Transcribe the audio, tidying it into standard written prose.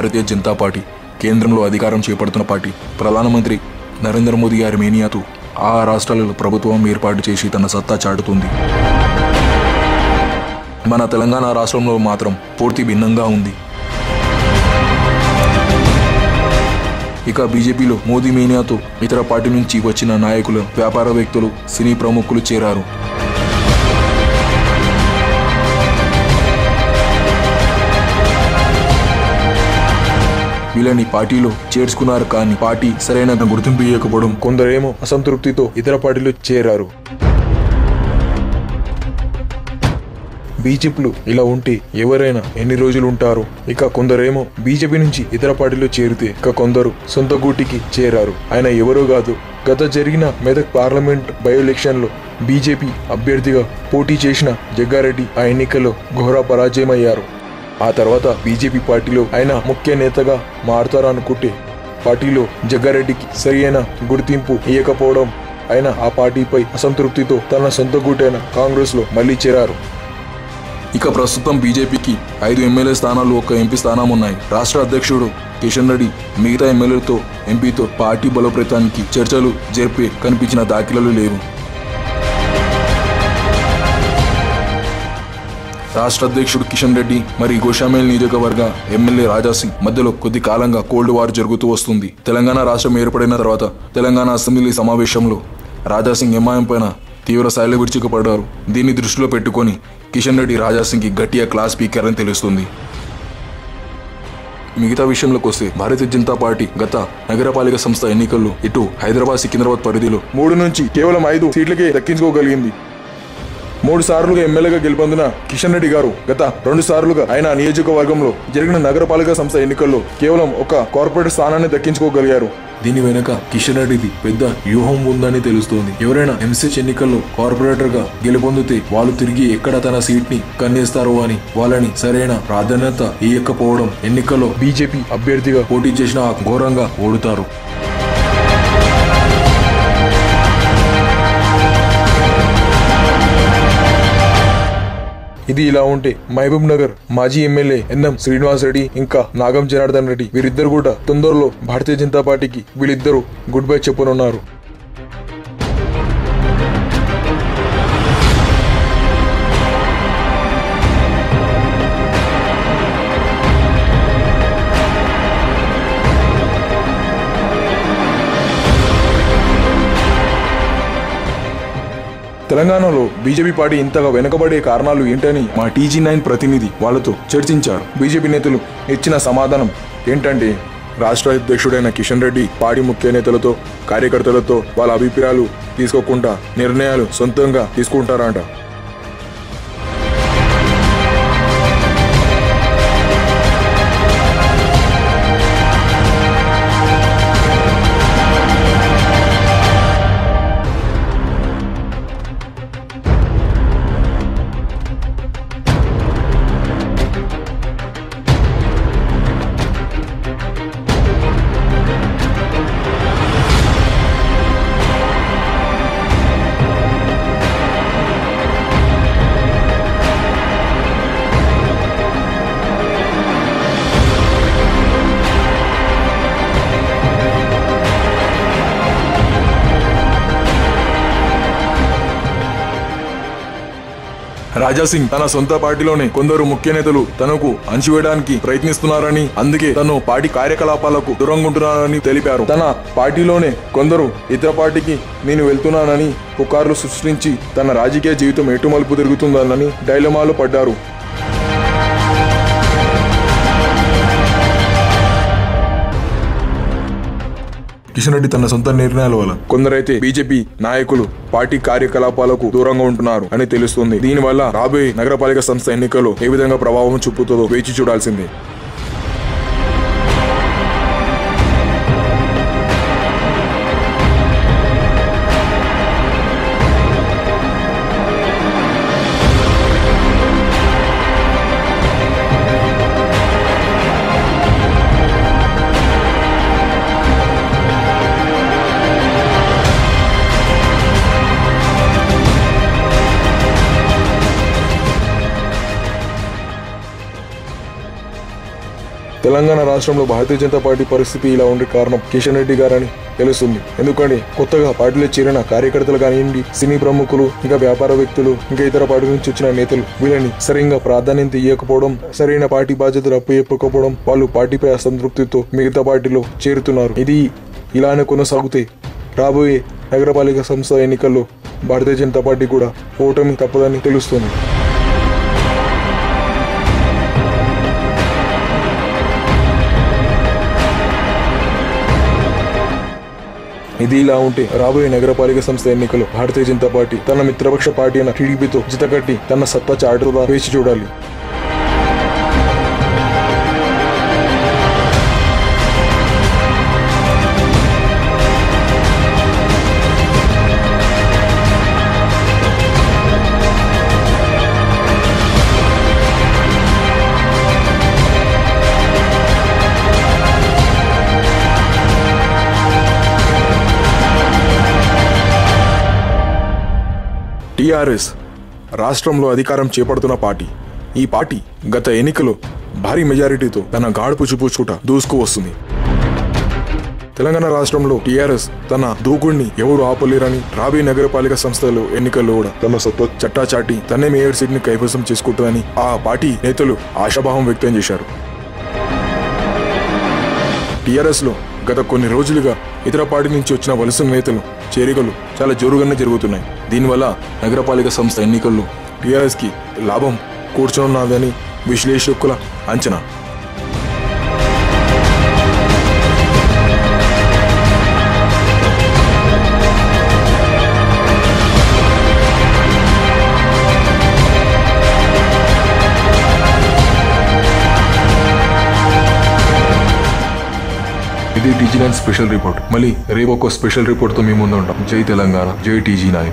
Bharatiya Janata party కేంద్రంలో అధికారం చేపడుతున్న పార్టీ. ప్రధానమంత్రి నరేంద్ర మోదీ గారి మేనియాతో ఆ రాష్ట్రాలలో ప్రభుత్వం ఏర్పాటు చేసి తన సత్తా చాటుతుంది. మన తెలంగాణ రాష్ట్రంలో మాత్రం పూర్తి భిన్నంగా ఉంది. ఇక బీజేపీలో మోదీ మేనియాతో ఇతర పార్టీ నుంచి వచ్చిన నాయకులు, వ్యాపారవేత్తలు, సినీ ప్రముఖులు చేరారు. వీళ్ళని పార్టీలో చేర్చుకున్నారు. కానీ పార్టీ సరైన గుర్తింపు ఇవ్వకపోవడం, కొందరేమో అసంతృప్తితో ఇతర పార్టీలో చేరారు. బీజేపీలో ఇలా ఉంటే ఎవరైనా ఎన్ని రోజులు ఉంటారు? ఇక కొందరేమో బీజేపీ నుంచి ఇతర పార్టీలో చేరితే, ఇక కొందరు సొంత గూటికి చేరారు. ఆయన ఎవరో కాదు, గత జరిగిన మెదక్ పార్లమెంట్ బై ఎలక్షన్ లో బీజేపీ అభ్యర్థిగా పోటీ చేసిన జగ్గారెడ్డి ఆ ఎన్నికల్లో ఘోర పరాజయమయ్యారు. ఆ తర్వాత బీజేపీ పార్టీలో ఆయన ముఖ్య నేతగా మారుతారనుకుంటే పార్టీలో జగ్గారెడ్డికి సరియైన గుర్తింపు ఇవ్వకపోవడం, ఆయన ఆ పార్టీపై అసంతృప్తితో తన సొంత గూటైన కాంగ్రెస్ లో మళ్లీ చేరారు. ఇక ప్రస్తుతం బీజేపీకి 5 ఎమ్మెల్యే స్థానాలు, 1 ఎంపీ స్థానం ఉన్నాయి. రాష్ట్ర అధ్యక్షుడు కిషన్ రెడ్డి మిగతా ఎమ్మెల్యేలతో, ఎంపీతో పార్టీ బలోపేతానికి చర్చలు జరిపే కనిపించిన దాఖలాలు లేవు. రాష్ట్ర అధ్యక్షుడు కిషన్ రెడ్డి మరి గోషామేల్ నియోజకవర్గ ఎమ్మెల్యే రాజాసింగ్ మధ్యలో కొద్ది కాలంగా కోల్డ్ వార్ జరుగుతూ వస్తుంది. తెలంగాణ రాష్ట్రం ఏర్పడిన తర్వాత తెలంగాణ అసెంబ్లీ సమావేశంలో రాజాసింగ్ ఎంఐఎం పైన తీవ్ర స్థాయిలో విరుచుకుపడ్డారు. దీన్ని దృష్టిలో పెట్టుకుని కిషన్ రెడ్డి రాజాసింగ్కి గట్టిగా క్లాస్ స్పీకర్ అని తెలుస్తుంది. మిగతా విషయంలోకి వస్తే భారతీయ జనతా పార్టీ గత నగరపాలిక సంస్థ ఎన్నికల్లో ఇటు హైదరాబాద్, సికింద్రాబాద్ పరిధిలో 3 నుంచి కేవలం 5 సీట్లకే దక్కించుకోగలిగింది. 3 సార్లుగా ఎమ్మెల్యేగా గెలుపొందిన కిషన్ రెడ్డి గారు గత 2 సార్లుగా ఆయన నియోజకవర్గంలో జరిగిన నగరపాలిక సంస్థ ఎన్నికల్లో కేవలం 1 కార్పొరేట్ స్థానాన్ని దక్కించుకోగలిగారు. దీని వెనుక కిషన్ రెడ్డిది పెద్ద వ్యూహం ఉందని తెలుస్తోంది. ఎవరైనా ఎంసీహెచ్ ఎన్నికల్లో కార్పొరేటర్ గా గెలుపొందితే వాళ్ళు తిరిగి ఎక్కడ తన సీట్ ని కన్నేస్తారో అని వాళ్ళని సరైన ప్రాధాన్యత ఇవ్వకపోవడం, ఎన్నికల్లో బీజేపీ అభ్యర్థిగా పోటీ చేసిన ఘోరంగా ఓడుతారు. ఇది ఇలా ఉంటే మహబూబ్ నగర్ మాజీ ఎమ్మెల్యే ఎన్ఎం శ్రీనివాస్ రెడ్డి ఇంకా నాగం జనార్దన్ రెడ్డి వీరిద్దరు కూడా తొందరలో భారతీయ జనతా పార్టీకి వీళ్ళిద్దరూ గుడ్ బై చెప్పనున్నారు. తెలంగాణలో బీజేపీ పార్టీ ఇంతగా వెనుకబడే కారణాలు ఏంటని మా TG9 ప్రతినిధి వాళ్ళతో చర్చించారు. బీజేపీ నేతలు ఇచ్చిన సమాధానం ఏంటంటే, రాష్ట్ర అధ్యక్షుడైన కిషన్ రెడ్డి పార్టీ ముఖ్య నేతలతో, కార్యకర్తలతో వాళ్ళ అభిప్రాయాలు తీసుకోకుండా నిర్ణయాలు సొంతంగా తీసుకుంటారంట. రాజాసింగ్ తన సొంత పార్టీలోనే కొందరు ముఖ్య నేతలు తనకు అంచివేయడానికి ప్రయత్నిస్తున్నారని, అందుకే తను పార్టీ కార్యకలాపాలకు దూరంగా ఉంటున్నారని తెలిపారు. తన పార్టీలోనే కొందరు ఇతర పార్టీకి నేను వెళ్తున్నానని పుకార్లు సృష్టించి తన రాజకీయ జీవితం ఎటు మలుపు తిరుగుతుందని డైలమాలో పడ్డారు. కిషన్ రెడ్డి తన సొంత నిర్ణయాల వల్ల కొందరైతే బీజేపీ నాయకులు పార్టీ కార్యకలాపాలకు దూరంగా ఉంటున్నారు అని తెలుస్తుంది. దీనివల్ల రాబోయే నగరపాలిక సంస్థ ఎన్నికల్లో ఏ విధంగా ప్రభావం చూపుతుందో వేచి చూడాల్సిందే. తెలంగాణ రాష్ట్రంలో భారతీయ జనతా పార్టీ పరిస్థితి ఇలా ఉండే కారణం కిషన్ రెడ్డి గారని తెలుస్తుంది. ఎందుకంటే కొత్తగా పార్టీలో చేరిన కార్యకర్తలు కానివ్వండి, సినీ ప్రముఖులు, ఇంకా వ్యాపార వ్యక్తులు, ఇంకా ఇతర పార్టీ నుంచి వచ్చిన నేతలు వీళ్ళని సరిగ్గా ప్రాధాన్యత ఇవ్వకపోవడం, సరైన పార్టీ బాధ్యతలు అప్పచెప్పకపోవడం, వాళ్ళు పార్టీపై అసంతృప్తితో మిగతా పార్టీలో చేరుతున్నారు. ఇది ఇలానే కొనసాగితే రాబోయే నగరపాలిక సంస్థ ఎన్నికల్లో భారతీయ జనతా పార్టీ కూడా ఓటమి తప్పదని తెలుస్తుంది. ఇది ఇలా ఉంటే రాబోయే నగరపాలిక సంస్థ ఎన్నికల్లో భారతీయ జనతా పార్టీ తన మిత్రపక్ష పార్టీ అయిన టీడీపీతో జతకట్టి తన సత్తా చాటుగా వేచి చూడాలి. టీఆర్ఎస్ రాష్ట్రంలో అధికారం చేపడుతున్న పార్టీ. ఈ పార్టీ గత ఎన్నికలో భారీ మెజారిటీతో తన గాడుపు చూపుచుకుంటా దూసుకు వస్తుంది. తెలంగాణ రాష్ట్రంలో టీఆర్ఎస్ తన దూకుడిని ఎవరు ఆపలేరని రాబోయే నగరపాలిక సంస్థలు ఎన్నికల్లో కూడా తన సత్తా చట్టా చాటి తనే మేయర్ సీట్ ని కైవసం చేసుకుంటుందని ఆ పార్టీ నేతలు ఆశాభావం వ్యక్తం చేశారు. టీఆర్ఎస్ లో గత కొన్ని రోజులుగా ఇతర పార్టీ నుంచి వచ్చిన వలస నేతలు చేరికలు చాలా జోరుగానే జరుగుతున్నాయి. దీనివల్ల నగరపాలిక సంస్థ ఎన్నికల్లో టీఆర్ఎస్ కి లాభం కూర్చోనున్నదని విశ్లేషకుల అంచనా. ఇది TG9 స్పెషల్ రిపోర్ట్. మళ్ళీ రేపు ఒక స్పెషల్ రిపోర్ట్ తో మీ ముందు ఉంటాం. జై తెలంగాణ, జై TG9.